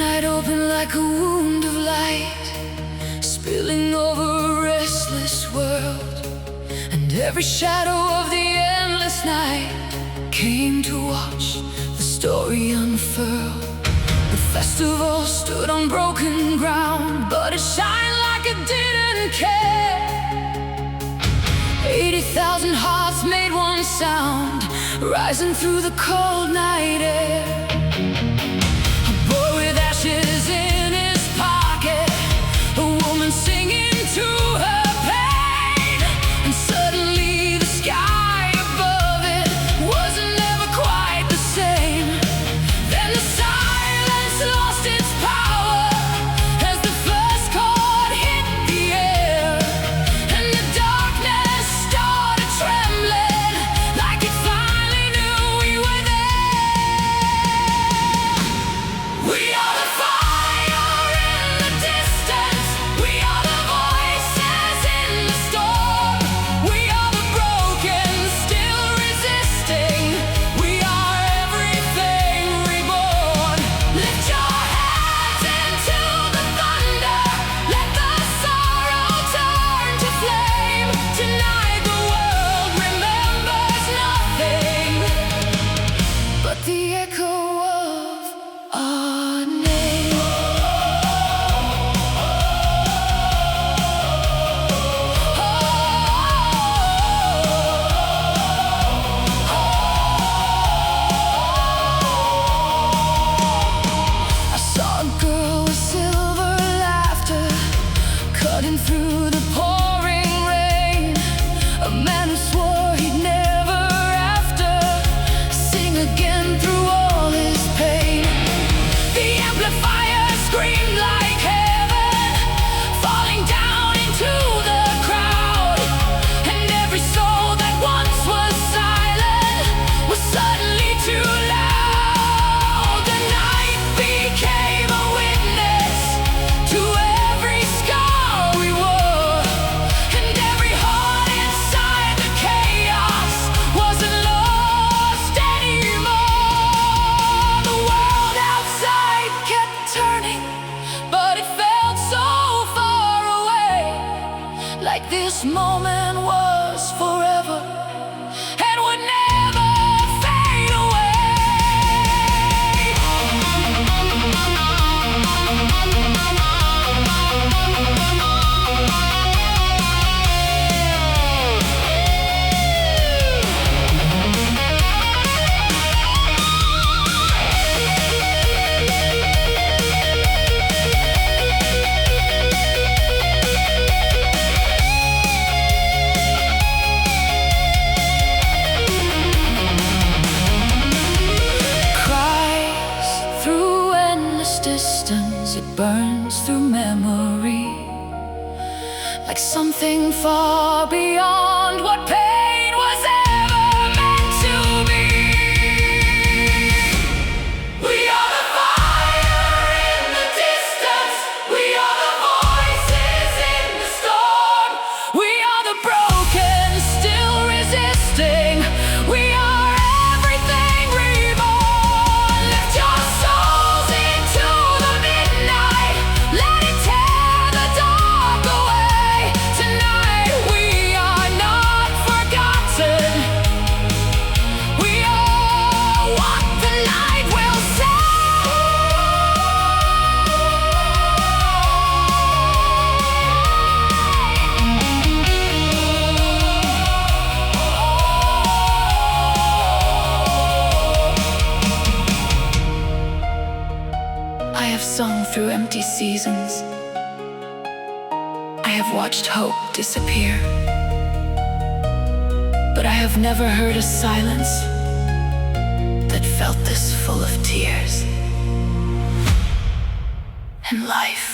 night open like a wound of light, spilling over a restless world. And every shadow of the endless night came to watch the story unfurl. The festival stood on broken ground, but it shined like it didn't care. 80,000 hearts made one sound, rising through the cold night air. A boy with ashes in his pocket, a woman singing to her pain. And suddenly the sky above it wasn't ever quite the same. Then the silence lost its power as the first chord hit the air, and the darkness started trembling like it finally knew we were there. We are the fire in the distance, we are the voices in the storm, we are the broken still resisting, we are everything reborn. Lift your hands into the thunder, let the sorrow turn to flame. Tonight the world remembers nothing but the echo of our name. I saw a girl with silver laughter cutting through the pouring rain. A man who swore he'd never after sing again through all his pain. The amplifier screamed like heaven, falling down into the crowd. And every soul that once was silent was suddenly too loud. The night became a witness to every scar we wore, and every heart inside the chaos wasn't lost anymore. The world outside kept turning, but it felt so far away, like this moment was forever and would never fade away. Cries through endless distance, it burns through memory, like something far beyond what pain was ever meant to be. We are the fire in the distance, we are the voices in the storm, we are the broken still resisting, we are everything reborn. Lift your souls into the midnight, let it tear the dark away. Tonight we are not forgotten, we are what the night will say. I have sung through empty seasons, I have watched hope disappear, but I have never heard a silence that felt this full of tears and life.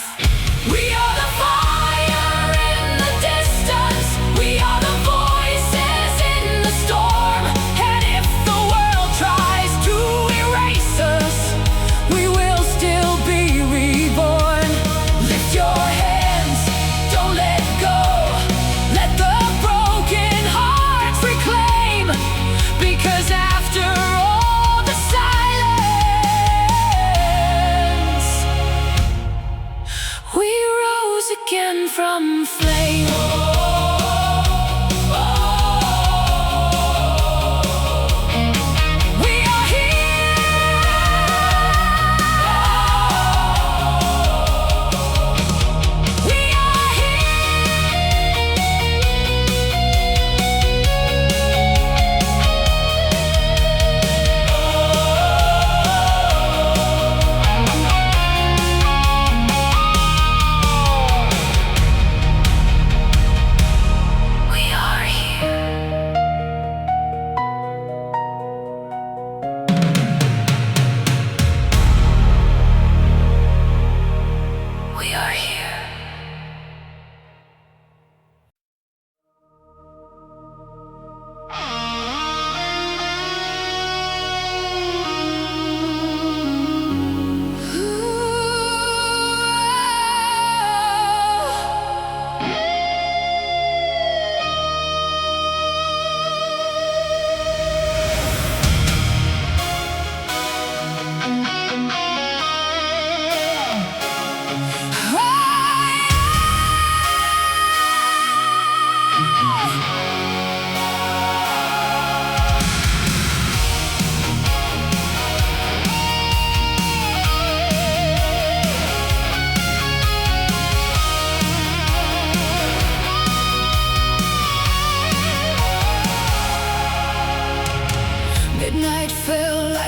We are the fire in the distance, we are the voices in the storm, and if the world tries to erase us, we will still be reborn. Lift your hands, don't let go, let the broken hearts reclaim, because after all the silence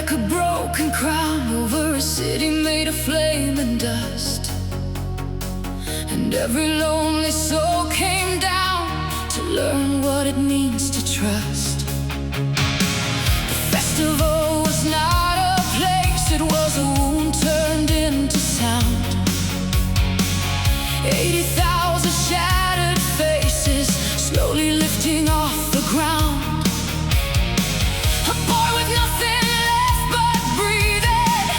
like a broken crown over a city made of flame and dust. And every lonely soul came down to learn what it means to trust. The festival was not a place, it was a wound turned into sound. 80,000 shattered faces slowly lifting off the ground. A boy with nothing left but breathing,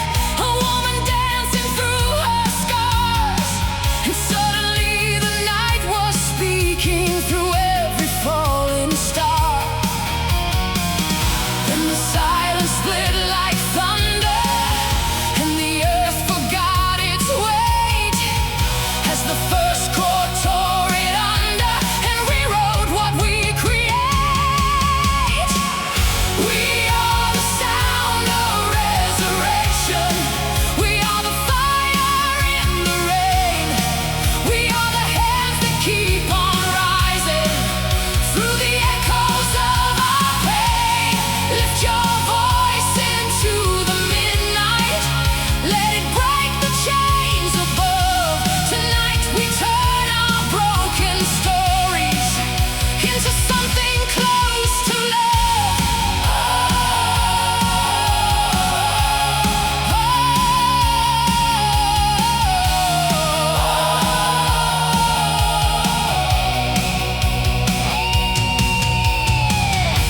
a woman dancing through her scars. And suddenly the night was speaking through every falling star. Then the silence split like thunder, and the earth forgot its weight as the first chord tore it under and rewrote what we create. We are the sound of resurrection. We are the fire in the rain. We are the hands that keep on rising through the echoes of our pain. Lift your voice into the midnight. Let it break the chains above. Tonight we turn our broken stories into something close to love.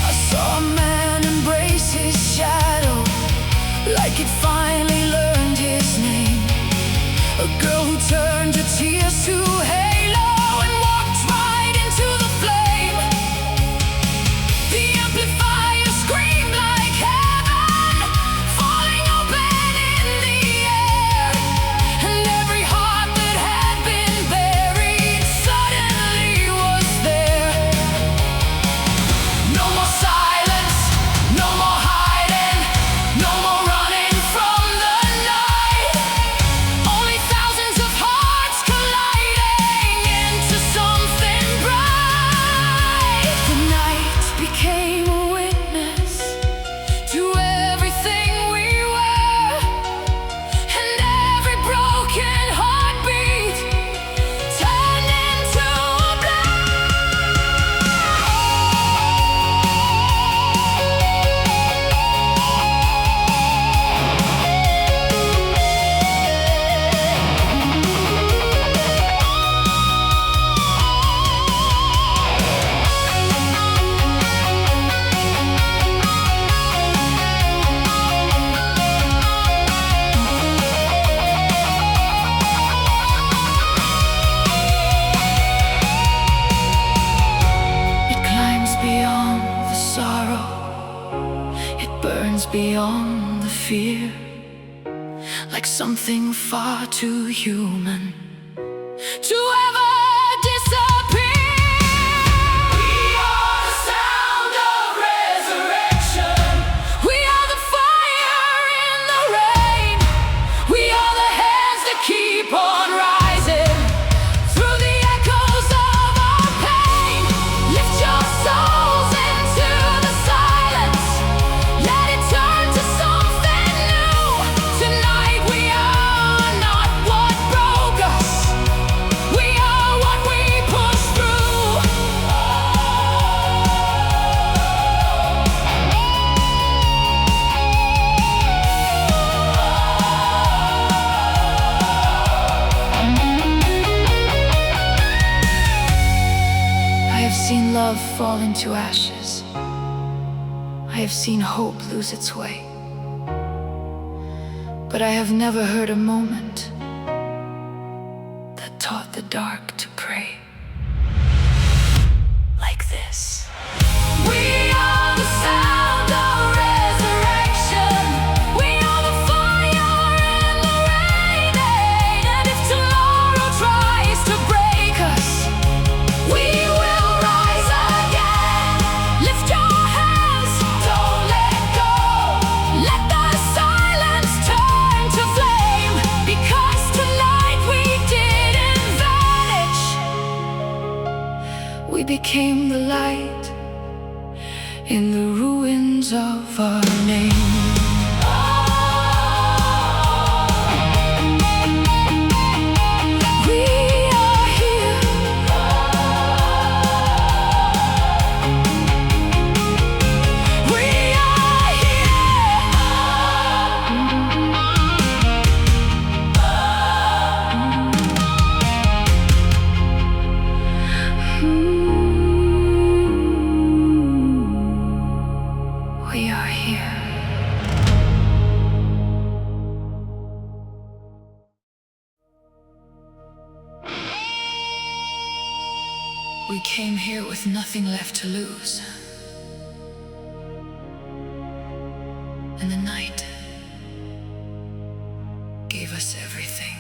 I saw a man embrace his shadow like it finally learned his name. A girl who turned her tears to halo and walked right into the flame. The amplifier screamed like heaven, falling open in the air. And every heart that had been buried suddenly was there. No more silence, no more hiding, no more running from the night. Only thousands of hearts colliding into something bright. The night became a witness to everything we were, and every broken heartbeat turned into a It climbs beyond the sorrow, it burns beyond the fear, like something far too human to ever disappear. We are the sound of resurrection. We are the fire in the rain. We are the hands that keep on rising through the echoes of our pain. Lift your souls into the silence. Let it turn to something new. Tonight we are not what broke us. We are what we push through. I have seen love fall into ashes. I have seen hope lose its way. But I have never heard a moment that taught the dark to pray like this. We are the sound of resurrection. We are the fire in the rain. And if tomorrow tries to break us, we will rise again. Lift your hands, don't let go. Let the silence turn to flame. Because tonight we didn't vanish. We became the light in the ruins of our name. We came here with nothing left to lose. And the night gave us everything.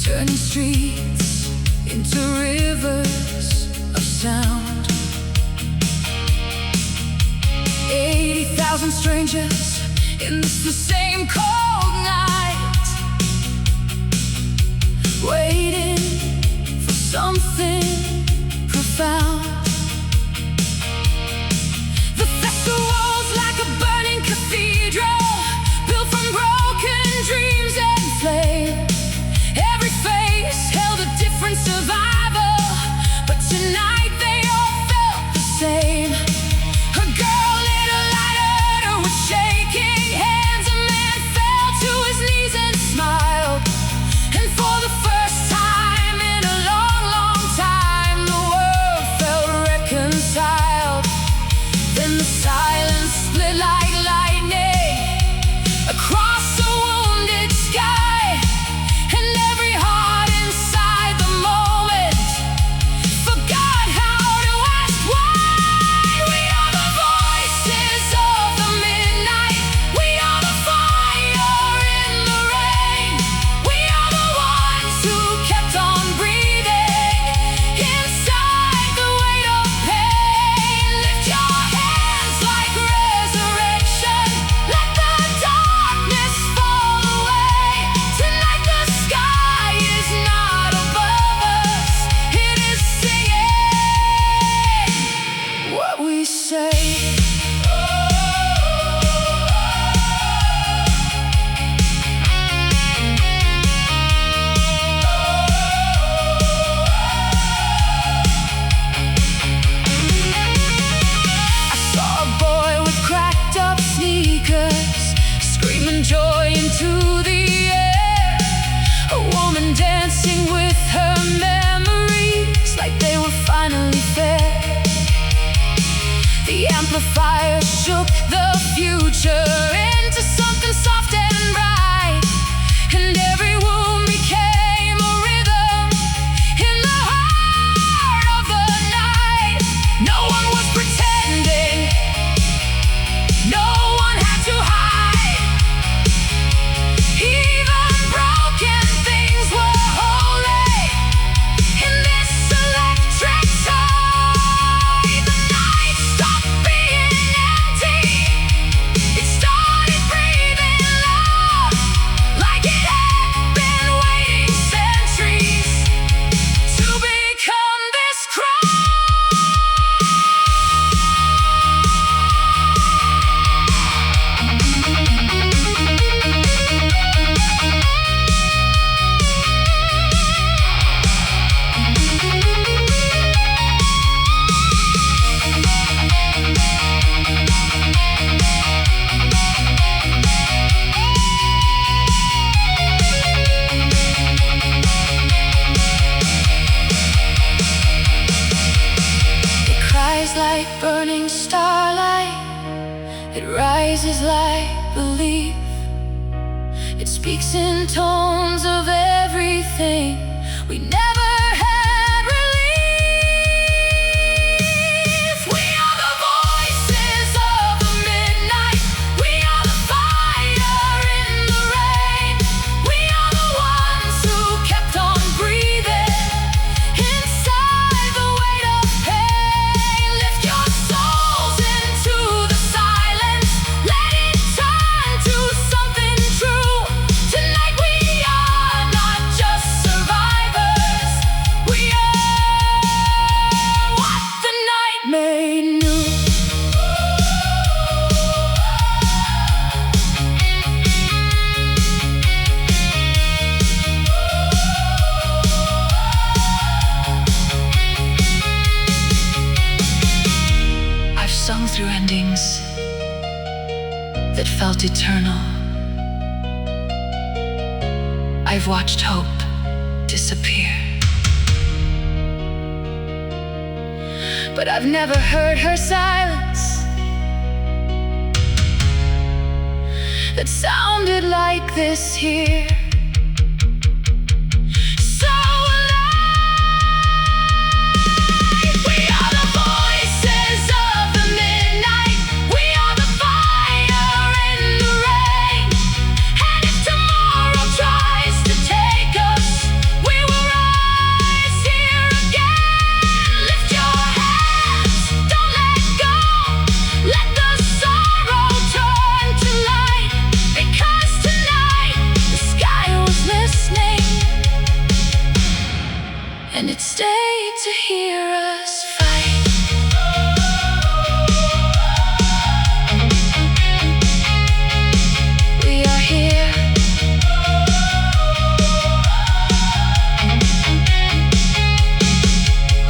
Turning streets into rivers of sound. 80,000 strangers in the same cold night, waiting for something profound. The festival's like a burning cathedral, built from broken dreams and flame. Every face held a different survivor, but tonight they all felt the same. A girl lit a lighter with shaking hands. A man fell to his knees and smiled. And for the first time in a long, long time, the world felt reconciled. Then the silence split like lightning across a wounded sky. Joy into the air, a woman dancing with her memories like they were finally fair. The amplifier shook the future into something soft and bright, and every wound became a rhythm in the heart of the night. No one was pretending, no one had to hide. Even broken things were holy in this electric tide. The night stopped being empty. It started breathing love, like it had been waiting centuries to become this cry. Like burning starlight, it rises like belief. It speaks in tones of everything we never had relief. We are the voices of the midnight. We are the fire in the rain. We are the ones who kept on breathing inside the weight of pain. Lift your souls into the silence, let it turn to something true. Tonight we are not just survivors. that felt eternal. I've watched hope disappear, but I've never heard her silence that sounded like this here. And it stayed to hear us fight. We are here.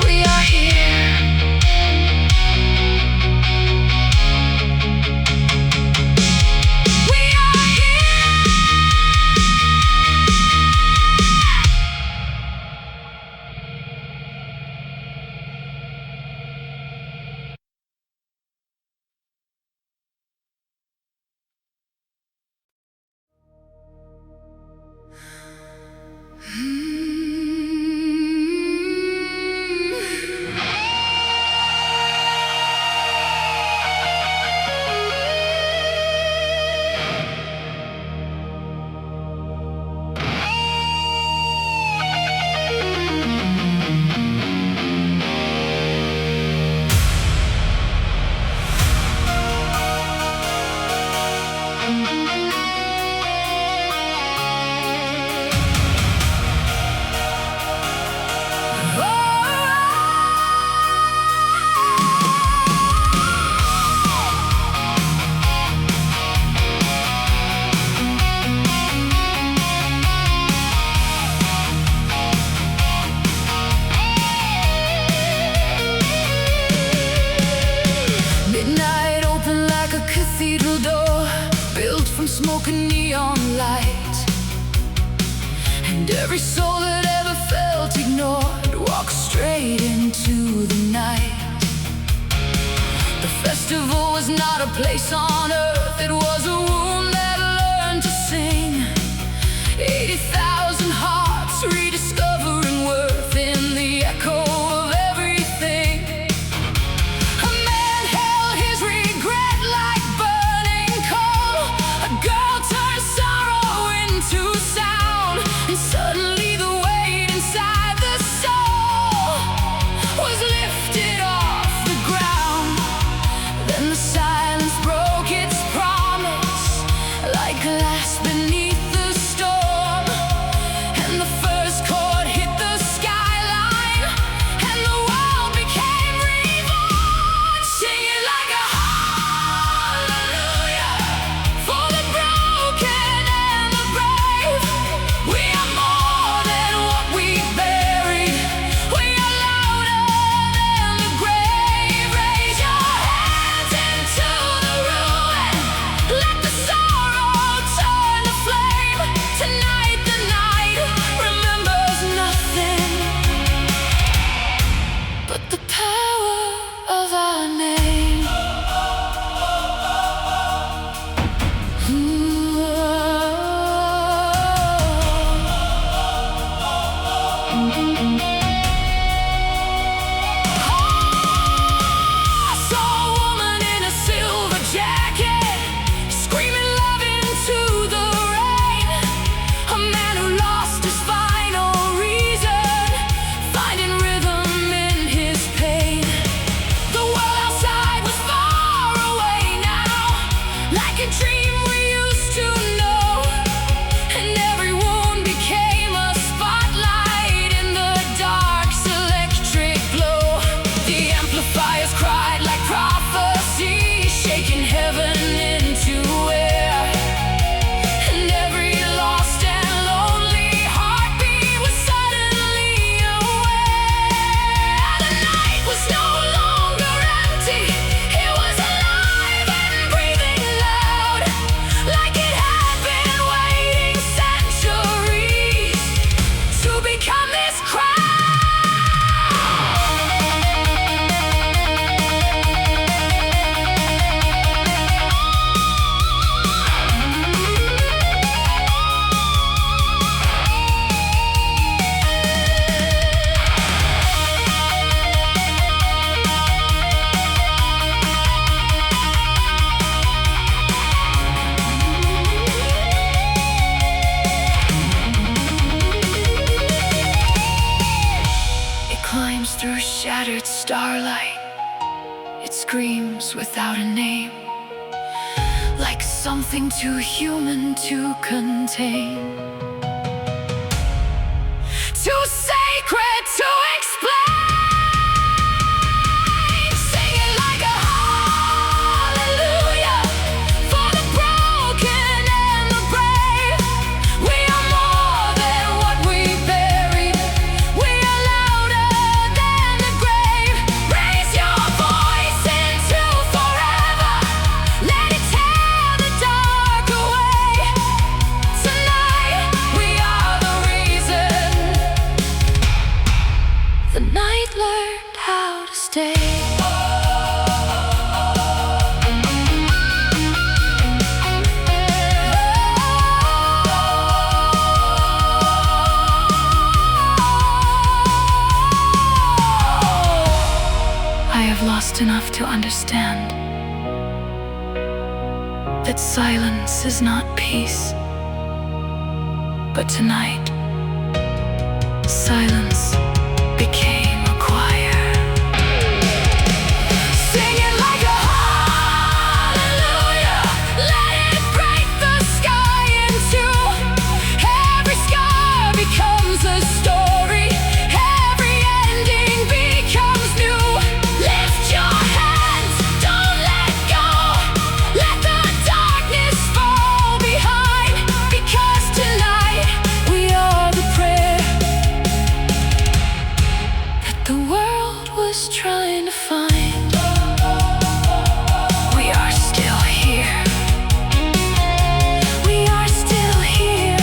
We are here. We are here. Midnight open like a cathedral door, built from smoke and neon light. And every soul that ever felt ignored walks straight into the night. The festival was not a place on earth, it was a womb that learned to sing. 80,000 hearts rediscovering worth in the echo of everything. A man held his regret like burning coal. A girl turned sorrow into sound, and suddenly the weight inside the soul was lifted off the ground. Then the silence broke its promise like glass beneath the storm. And the first chord hit the skyline, and the world became reborn. Singing like a hallelujah for the broken and the brave. We are more than what we buried. We are louder than the grave. Raise your hands into the ruin. Let the sorrow turn to flame. Tonight the night remembers nothing but the power of our name. I saw a woman in a silver jacket, screaming love into the rain. A man who lost his final reason, finding rhythm in his pain. scattered starlight, it screams without a name, like something too human to contain, too sacred to explain. Sing it like a hallelujah for the broken and the brave. We are more than what we buried. We are louder than the grave. Raise your voice into forever. Let it tear the dark away. Tonight we are the reason. The night learned how to stay. I have lost enough to understand that silence is not peace. But tonight, silence became a choir. Sing it like a hallelujah. Let it break the sky in two. Every scar becomes a story. Every ending becomes new. Lift your hands, don't let go. Let the darkness fall behind. Because tonight we are the prayer that the world was trying to find. We are still here. We are still here.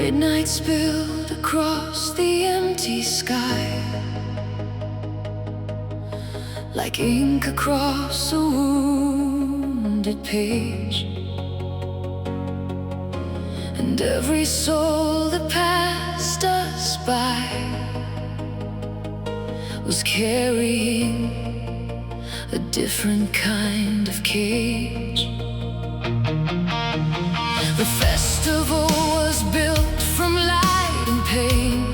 Midnight spilled across the empty sky, like ink across a wounded page. And every soul that passed us by was carrying a different kind of cage. The festival was built from light and pain,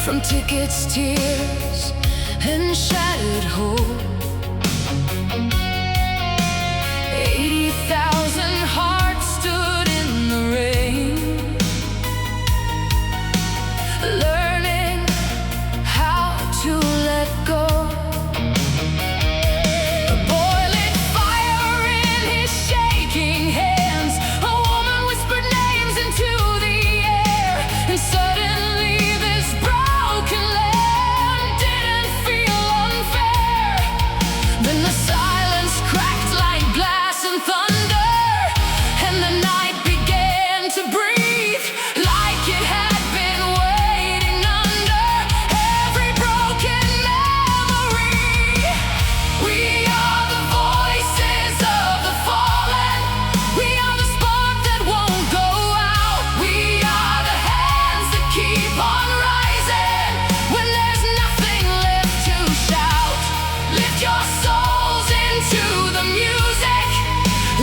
from tickets, tears, and shattered hope. 80,000 hearts stood in the rain, learning how to let go. A boiling fire in his shaking hands. A woman whispered names into the air, and suddenly this broken land didn't feel unfair. Then the silence cracked like glass and thunder, and the night began to breathe like it had been waiting under every broken memory. We are the voices of the fallen. We are the spark that won't go out. We are the hands that keep on rising when there's nothing left to shout. Lift your souls into the music.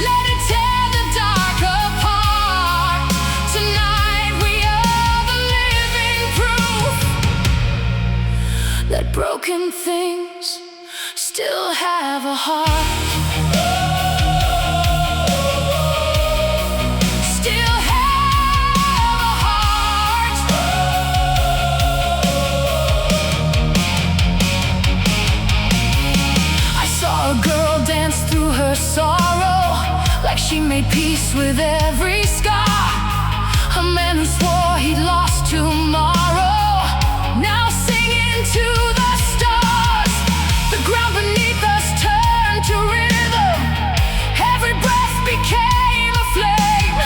Let it tear the dark apart. Tonight we are the living proof that broken things still have a heart. Still have a heart. she made peace with every scar. A man who swore he'd lost tomorrow, now singing to the stars. The ground beneath us turned to rhythm. Every breath became a flame,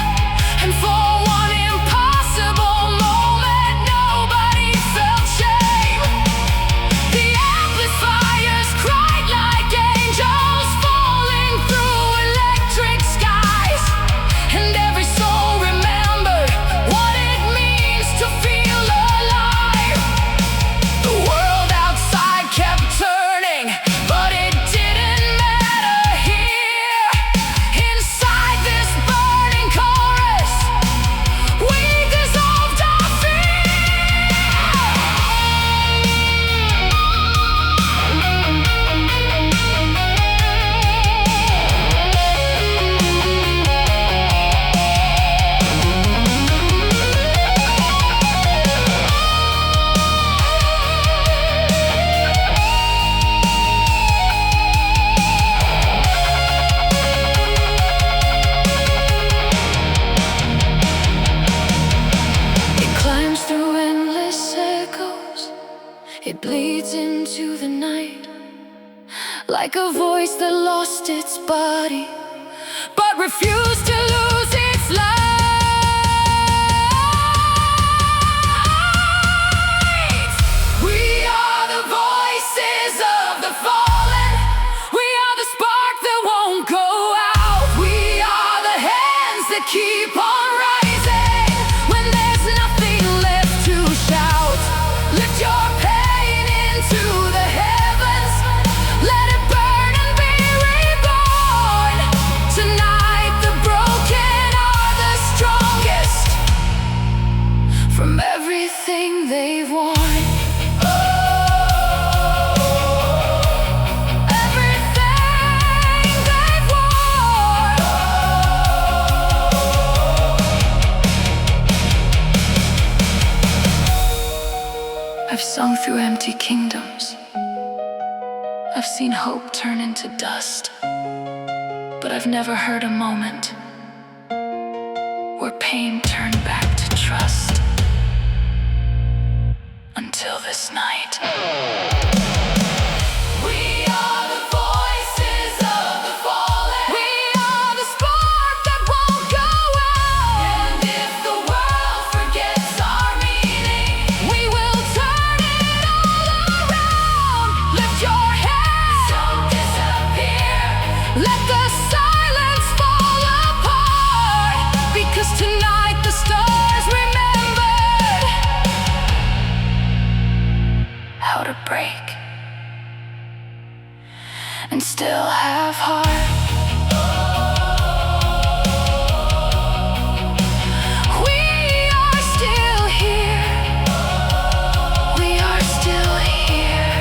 and for one impossible moment, nobody felt shame. The amplifiers cried like angels falling through electric skies, and every soul remembered what it means to feel alive. The world outside kept turning, but it didn't matter here. Inside this burning chorus, we dissolved our fear. It climbs through endless echoes, it bleeds into the night, like a voice that lost its body but refused to lose its light. We are the voices of the fallen. We are the spark that won't go out. We are the hands that keep on rising when there's nothing left to shout. Lift your pain into the heavens, let it burn and be reborn. Tonight the broken are the strongest from everything they've worn. Everything they've worn. I've sung through empty kingdoms. I've seen hope turn into dust. But I've never heard a moment where pain turned back to trust. Until this night. We are the voices of the fallen. We are the spark that won't go out. And if the world forgets our meaning, we will turn it all around. Lift your hands, don't disappear. Let the silence fall apart, because tonight the stars remembered how to break and still have heart. We are still here. We are still here.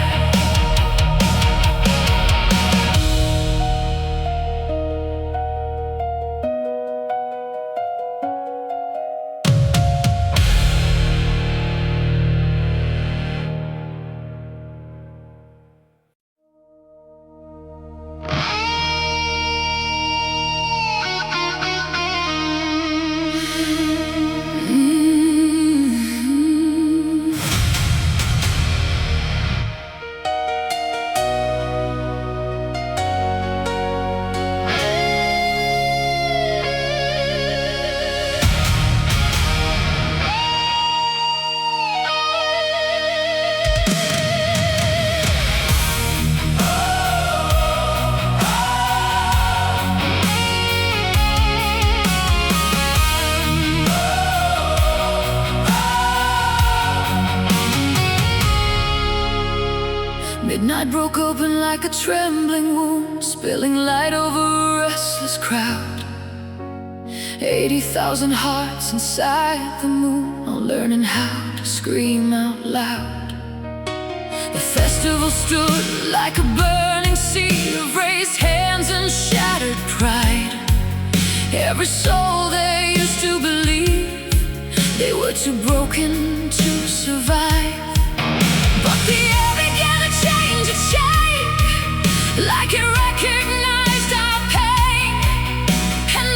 Midnight broke open like a trembling wound, spilling light over a restless crowd. 80,000 hearts inside the moon, all learning how to scream out loud. The festival stood like a burning sea of raised hands and shattered pride. Every soul there used to believe they were too broken to survive. But the air began to change its shape, like it recognized our pain, and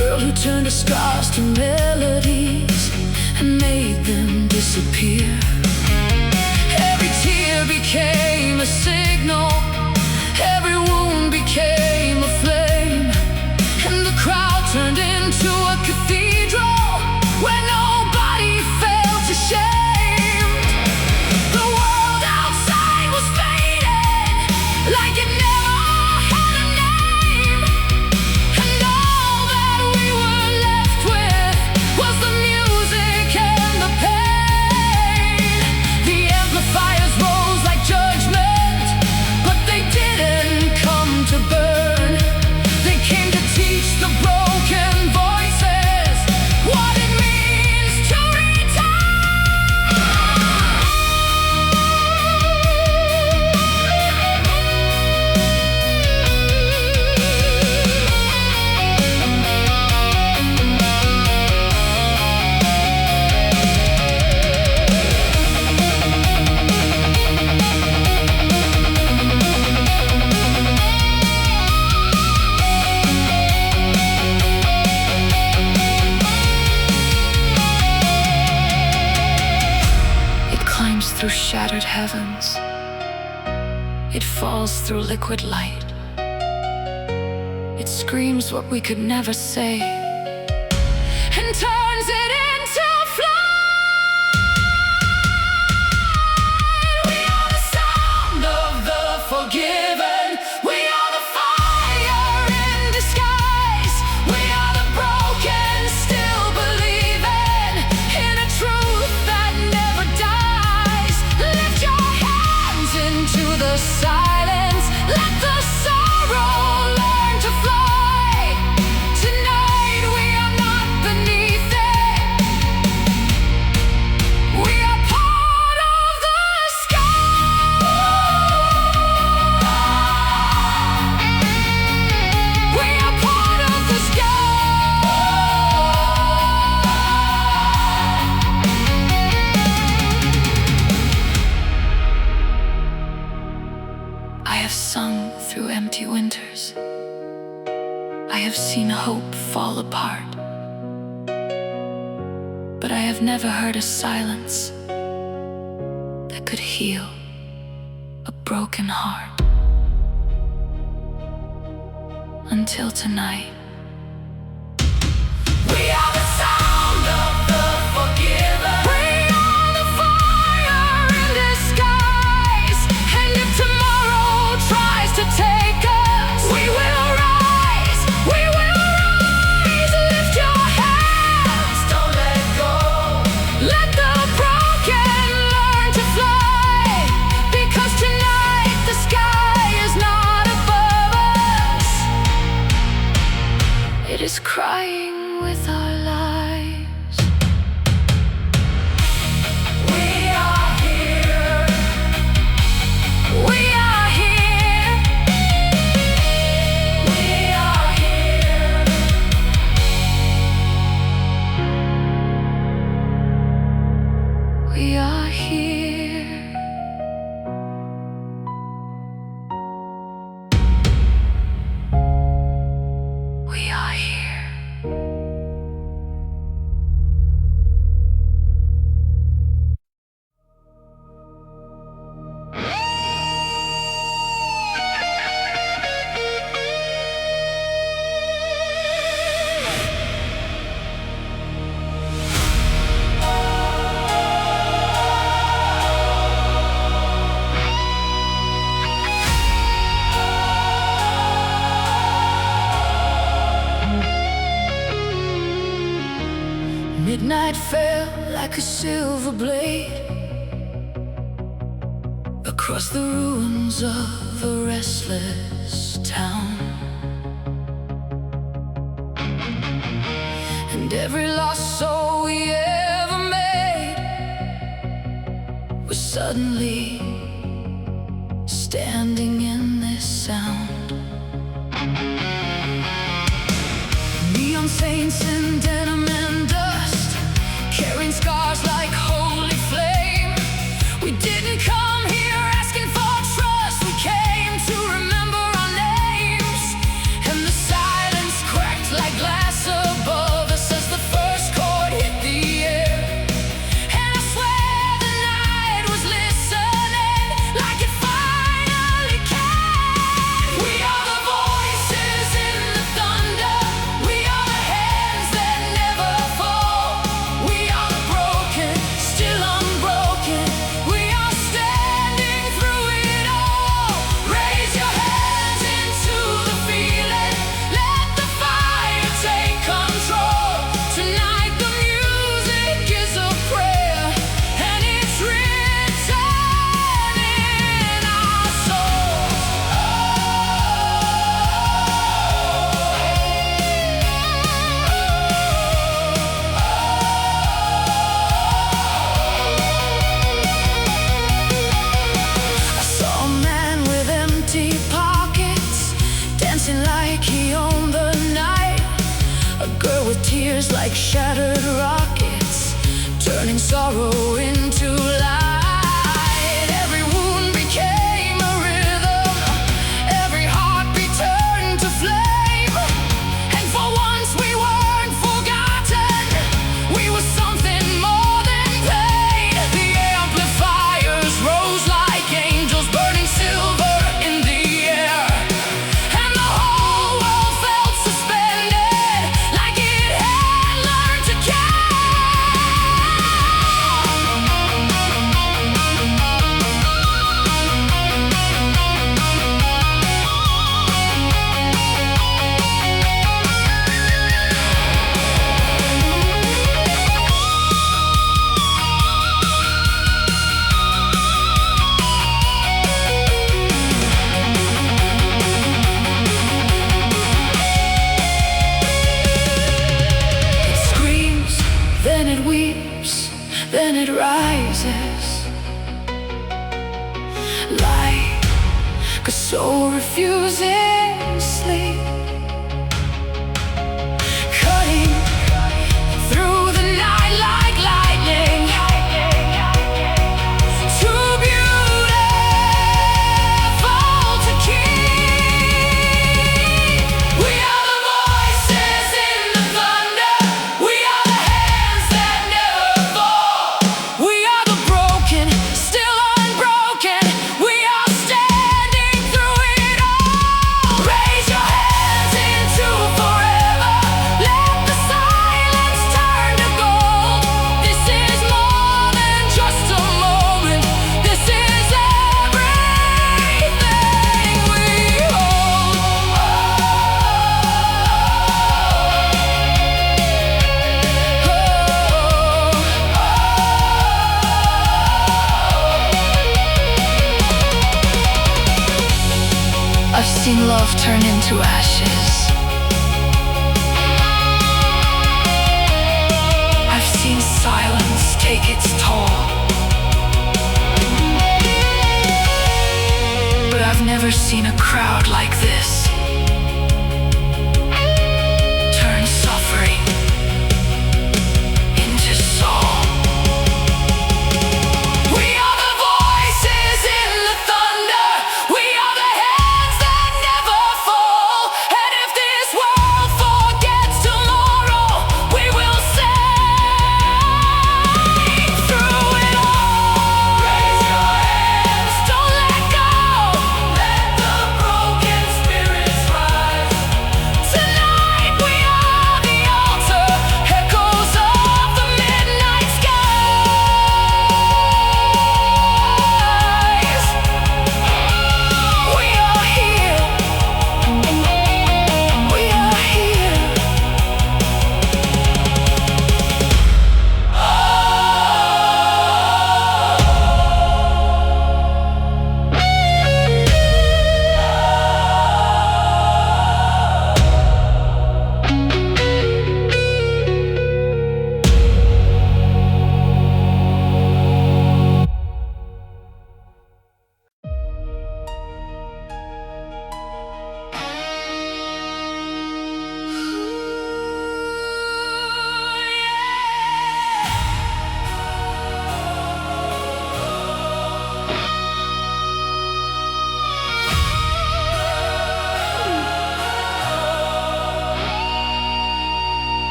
girl who turned her scars to melodies and made them disappear. Every tear became a signal, every wound became a flame, and the crowd turned into a cathedral where nobody felt ashamed. The world outside was fading like it never had a name, and all that we were left with was the music and the pain. The amplifiers rose like judgment, but they didn't come to burn. They came to teach the broken voices what it means to return. It climbs through shattered heavens, it falls through liquid light, it screams what we could never say and turns it into flight. We are the sound of the forgiven, we are the fire in disguise, we are the broken still believing in a truth that never dies. Lift your hands into the silence, let the sorrow learn to fly. Tonight we are not beneath it, we are part of the sky. We are part of the sky. I have sung through empty winters, I have seen hope fall apart, but I have never heard a silence that could heal a broken heart. Until tonight. We are the sound of the forgiven, we are the fire in disguise, and if tomorrow tries to take us, we will rise, we will rise. Lift your hands, don't let go, let the broken learn to fly, because tonight the sky is not above us, it is crying with our lives. We are here, we are here, we are here. We are here. We are here. Midnight fell like a silver blade across the ruins of a restless town, and every lost soul we ever made was suddenly standing in this sound. Neon saints in denim and dust, carrying scars like holy flame. We didn't come here asking for trust, we came to remember our names. And the silence cracked like glass above tears like shattered rockets, turning sorrow into light. Every wound became a rhythm, every heartbeat turned to flame. And for once we weren't forgotten, we were something more than pain. The amplifiers rose like angels, burning silver in the air, and the whole world felt suspended, like it had learned to care. Then it weeps, then it rises, like a soul refusing sleep, cutting through the night like lightning, too beautiful to keep. We are the voices in the thunder, we are the hands that never fall, we are the broken, still unbroken, we are standing through it all. Raise your hands into forever, let the silence turn to gold. This is more than just a moment, this is everything we hold. I've seen love turn into ashes, I've seen silence take its toll, but I've never seen a crowd like this turn suffering into song. We are the voices in the thunder, we are the hands that never fall, and if this world forgets tomorrow, we will sing through it all. Raise your hands, don't let go, let the broken spirits rise. Tonight we are the altar, echoes of the midnight skies. We are here, we are here.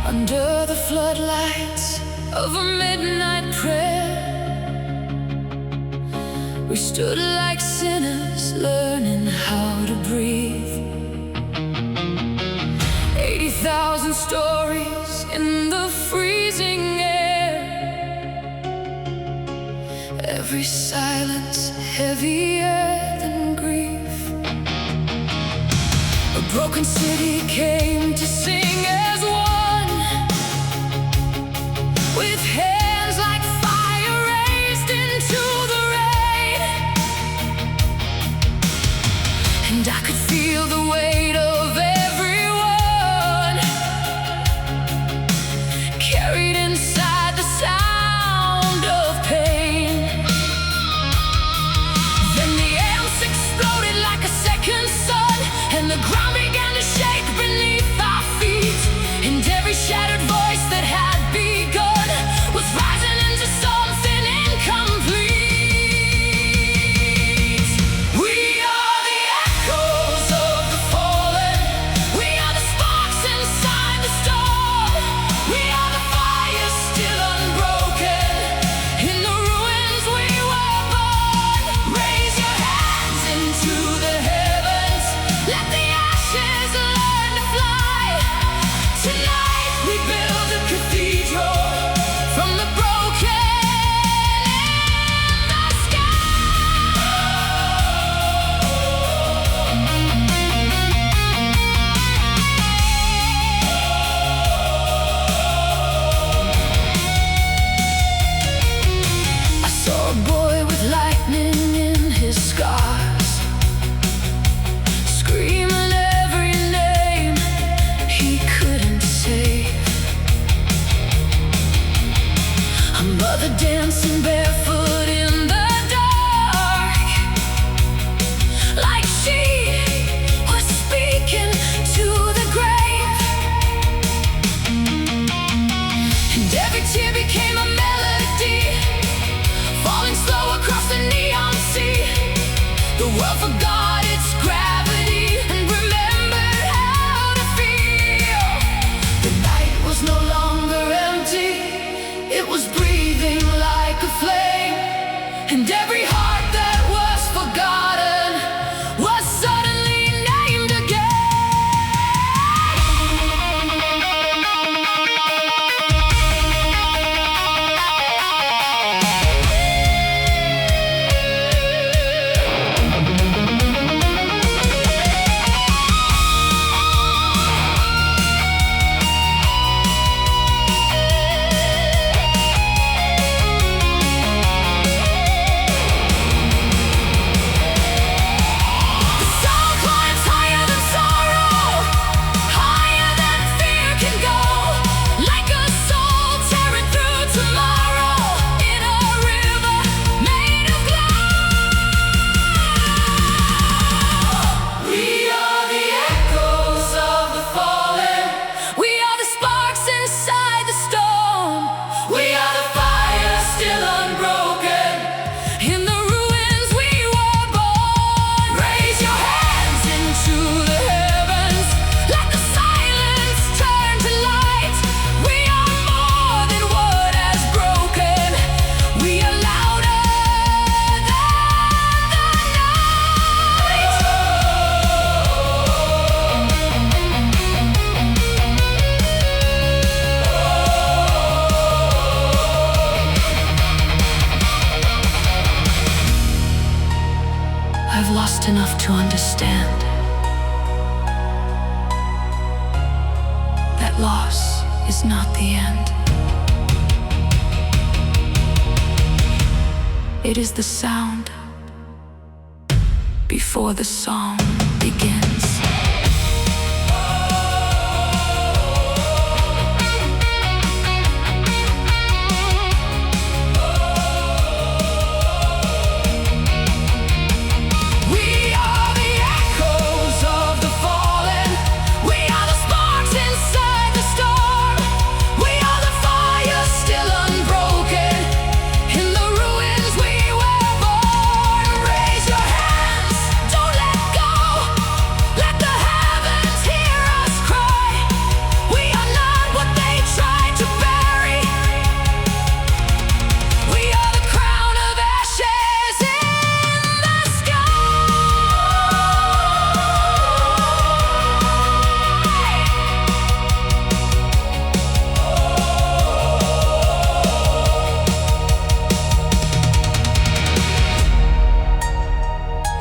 Under the floodlights of a midnight prayer, we stood like sinners learning how to breathe. 80,000 stories in the freezing air, every silence heavier than grief. A broken city came to sing as one, with hands like fire raised into the rain. And I could feel the weight of everyone carried inside the sound of pain. Then the amps exploded like a second sun, and the ground began to shake beneath our feet. understand that loss is not the end. It is the sound before the song begins.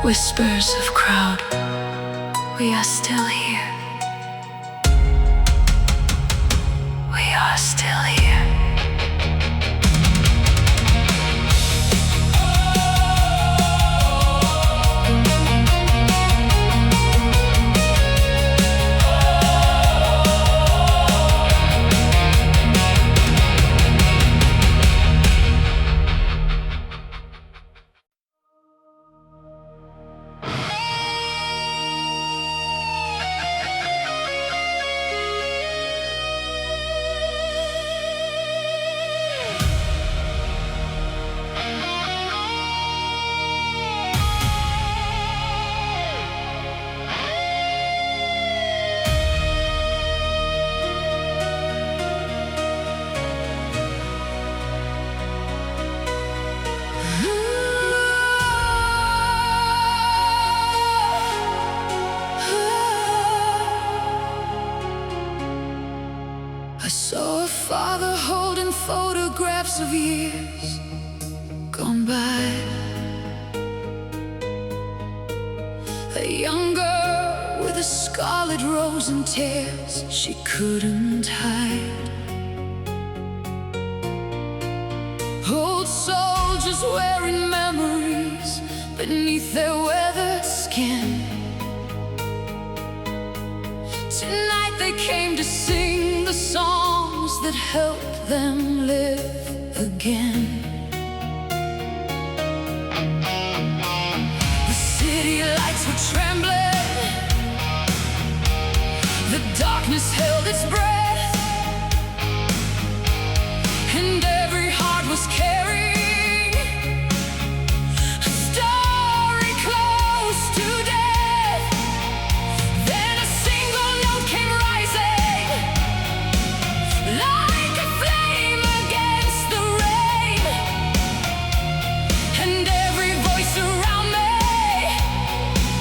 Whispers of crowd, we are still here. We are still here. I saw a father holding photographs of years gone by. A young girl with a scarlet rose and tears she couldn't hide. Old soldiers wearing memories beneath their weathered skin. Tonight they came to sing the songs that help them live again. The city lights were trembling, the darkness held its breath, and every heart was carrying a story close to death. Then a single note came rising like a flame against the rain, and every voice around me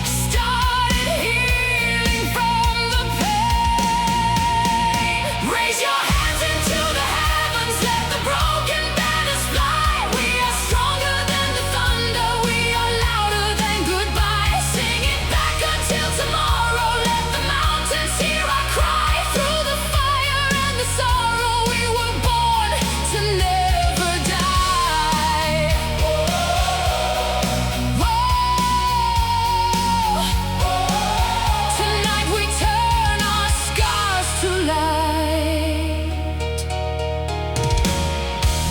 started healing from the pain. Raise your hands into the heavens, let the broken banners fly. We are stronger than the thunder, we are louder than goodbye. Sing it back until tomorrow, let the mountains hear our cry. Through the fire and the sorrow, we were born to never die. Tonight we turn our scars to light.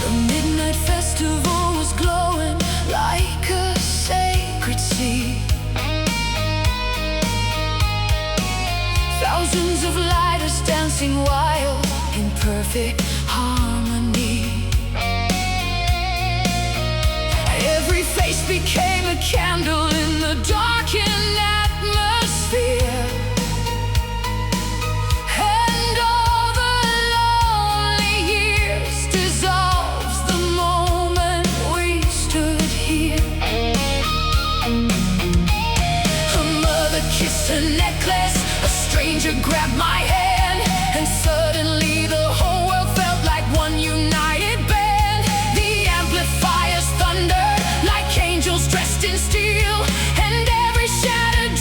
The midnight festival was glowing like a sacred sea. Thousands of lighters dancing wild in perfect harmony. Every face became a candle in the darkened atmosphere, and all the lonely years dissolves the moment we stood here. A mother kissed her necklace, a stranger grabbed my hand, and suddenly the whole world felt like one united band. The amplifiers thundered like angels dressed in steel, and every shattered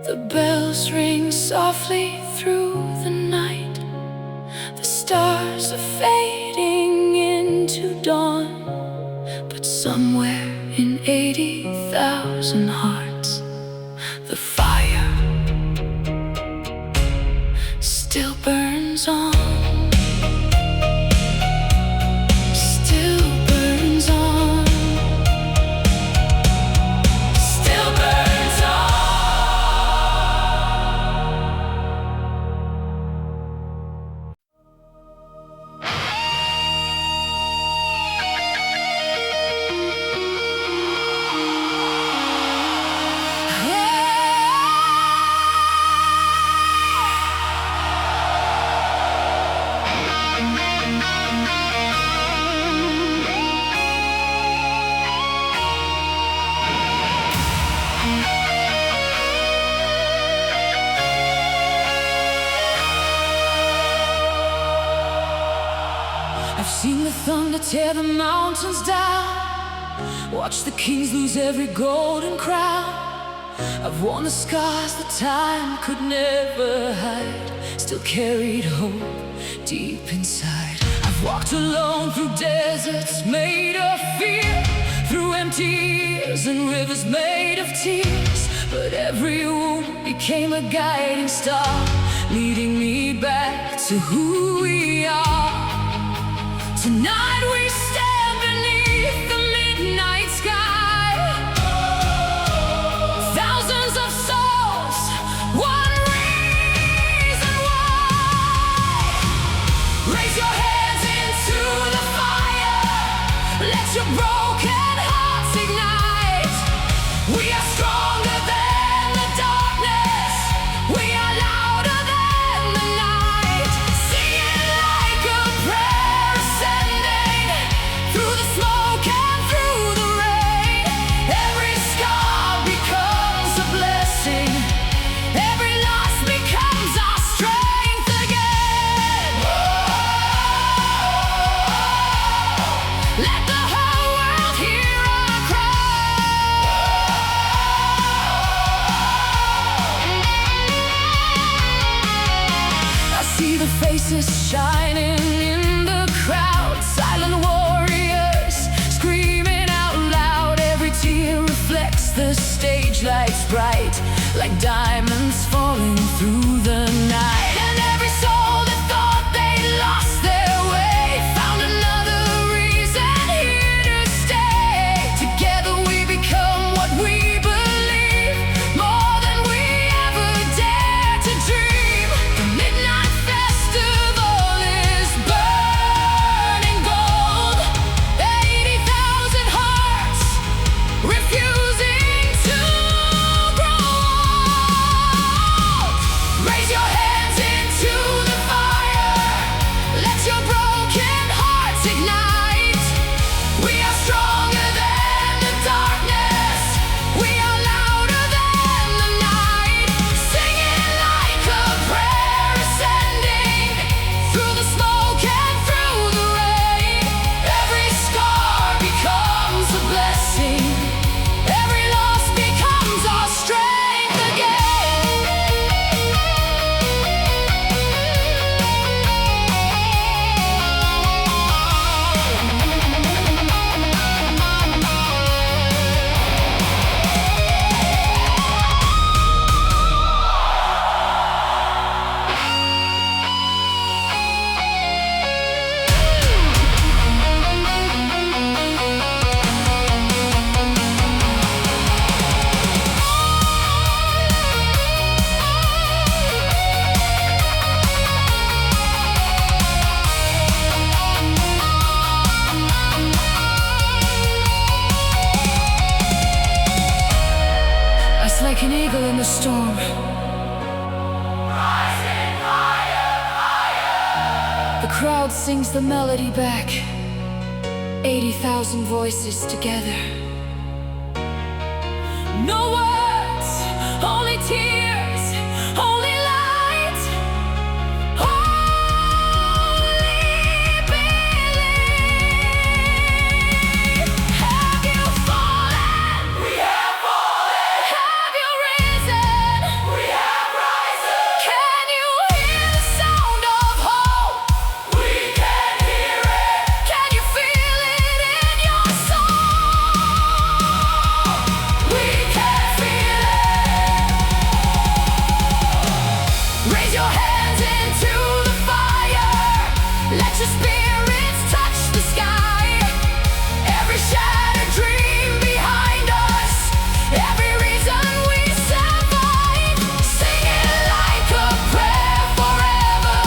The bells ring softly through the night. The stars are fading into dawn. But somewhere in 80,000 hearts, the fire still burns on. I've seen the thunder tear the mountains down, watched the kings lose every golden crown. I've worn the scars that time could never hide, still carried hope deep inside. I've walked alone through deserts made of fear, through empty years and rivers made of tears. But every wound became a guiding star, leading me back to who we are. Tonight we stand beneath the midnight sky, thousands of souls, one reason why. Raise your hands into the fire, let your broken hearts ignite. We are stronger than the darkness, we are louder than the night, singing like a prayer, ascending through the smoke and through the rain. Every scar becomes a blessing, every loss becomes our strength again. Let the whole world hear our cry. I see the faces shining in the crowd, silent warriors screaming out loud. Every tear reflects the stage lights bright, like diamonds falling through the night. And every soul that thought they lost their way found another reason here to stay. Together we become what we believe, more than we ever dared to dream. The midnight festival is burning gold, 80,000 hearts refusing to grow old. Raise your hands into the fire, let your broken hearts ignite. We are stronger than the darkness, we are louder than the night, singing like a prayer, ascending through the smoke and through the rain. Every scar becomes a blessing, every loss becomes our strength again. Us like an eagle in the storm, rising higher, higher. The crowd sings the melody back, 80,000 voices together. No words, only tears, only light, only belief. Have you fallen? We have fallen. Have you risen? We your spirits touch the sky. Every shattered dream behind us, every reason we survive. Sing it like a prayer forever.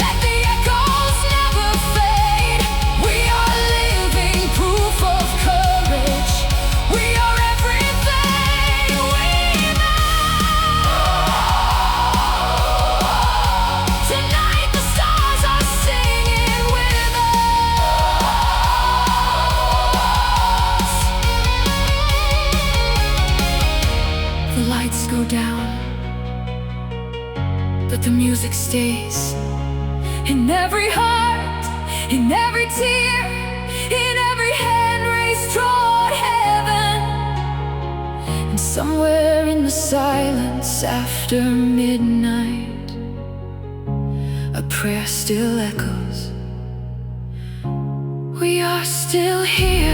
Let the echoes never fade. We are living proof of courage. We are everything we know. Tonight the stars are singing with us. The lights go down, but the music stays. In every heart, in every tear, in every hand raised toward heaven. And somewhere in the silence after midnight, a prayer still echoes. We are still here.